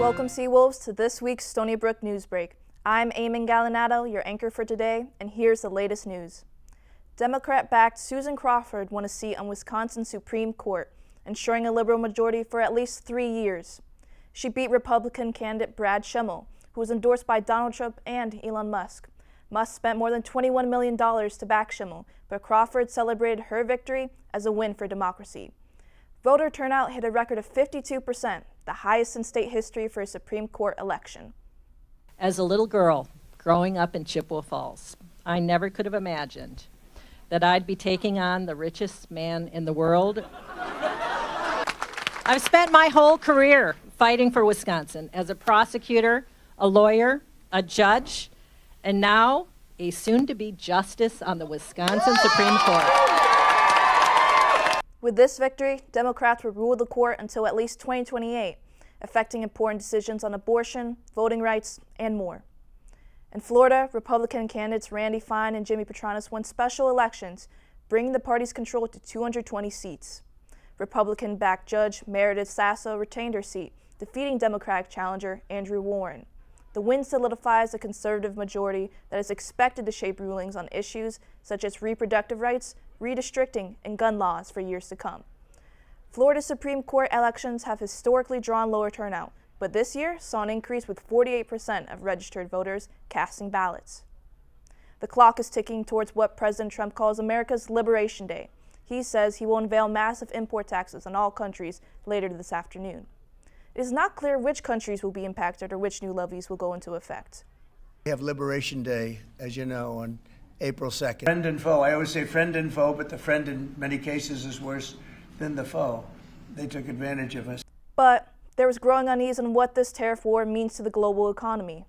Welcome, Seawolves, to this week's Stony Brook Newsbreak. I'm Eamon Gallinado, your anchor for today, and here's the latest news. Democrat-backed Susan Crawford won a seat on Wisconsin's Supreme Court, ensuring a liberal majority for at least 3 years. She beat Republican candidate Brad Schemmel, who was endorsed by Donald Trump and Elon Musk. Musk spent more than $21 million to back Schemmel, but Crawford celebrated her victory as a win for democracy. Voter turnout hit a record of 52%, the highest in state history for a Supreme Court election. As a little girl growing up in Chippewa Falls, I never could have imagined that I'd be taking on the richest man in the world. I've spent my whole career fighting for Wisconsin as a prosecutor, a lawyer, a judge, and now a soon-to-be justice on the Wisconsin Supreme Court. With this victory, Democrats will rule the court until at least 2028, affecting important decisions on abortion, voting rights, and more. In Florida, Republican candidates Randy Fine and Jimmy Petranos won special elections, bringing the party's control to 220 seats. Republican-backed Judge Meredith Sasso retained her seat, defeating Democratic challenger Andrew Warren. The win solidifies a conservative majority that is expected to shape rulings on issues such as reproductive rights, redistricting, and gun laws for years to come. Florida Supreme Court elections have historically drawn lower turnout, but this year saw an increase with 48% of registered voters casting ballots. The clock is ticking towards what President Trump calls America's Liberation Day. He says he will unveil massive import taxes on all countries later this afternoon. It is not clear which countries will be impacted or which new levies will go into effect. We have Liberation Day, as you know, on April 2nd. Friend and foe. I always say friend and foe, but the friend in many cases is worse than the foe. They took advantage of us. But there was growing unease on what this tariff war means to the global economy.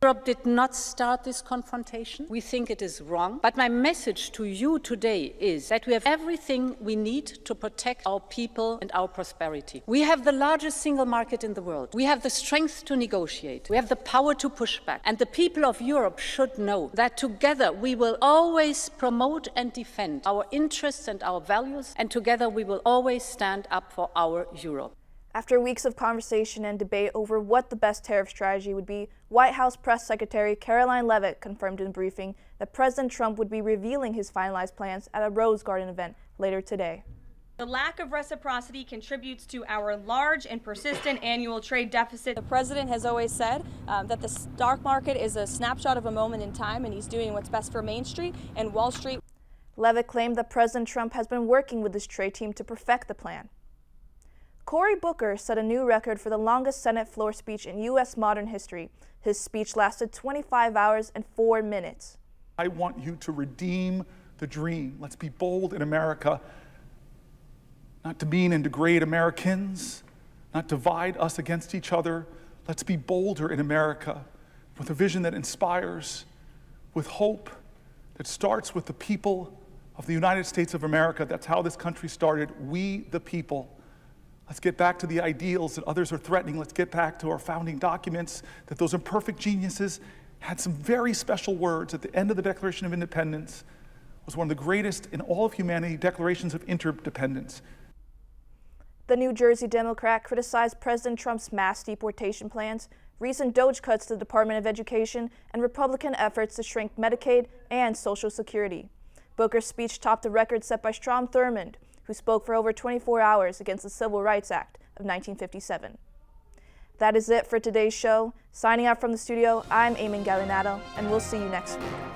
Europe did not start this confrontation. We think it is wrong. But my message to you today is that we have everything we need to protect our people and our prosperity. We have the largest single market in the world. We have the strength to negotiate. We have the power to push back. And the people of Europe should know that together we will always promote and defend our interests and our values, and together we will always stand up for our Europe. After weeks of conversation and debate over what the best tariff strategy would be, White House Press Secretary Caroline Leavitt confirmed in a briefing that President Trump would be revealing his finalized plans at a Rose Garden event later today. The lack of reciprocity contributes to our large and persistent annual trade deficit. The president has always said that the stock market is a snapshot of a moment in time, and he's doing what's best for Main Street and Wall Street. Leavitt claimed that President Trump has been working with his trade team to perfect the plan. Cory Booker set a new record for the longest Senate floor speech in U.S. modern history. His speech lasted 25 hours and 4 minutes. I want you to redeem the dream. Let's be bold in America, not demean and degrade Americans, not divide us against each other. Let's be bolder in America with a vision that inspires, with hope that starts with the people of the United States of America. That's how this country started. We, the people. Let's get back to the ideals that others are threatening. Let's get back to our founding documents, that those imperfect geniuses had some very special words at the end of the Declaration of Independence. It was one of the greatest in all of humanity declarations of interdependence. The New Jersey Democrat criticized President Trump's mass deportation plans, recent DOGE cuts to the Department of Education, and Republican efforts to shrink Medicaid and Social Security. Booker's speech topped the record set by Strom Thurmond, who spoke for over 24 hours against the Civil Rights Act of 1957. That is it for today's show. Signing out from the studio, I'm Eamon Gallinado, and we'll see you next week.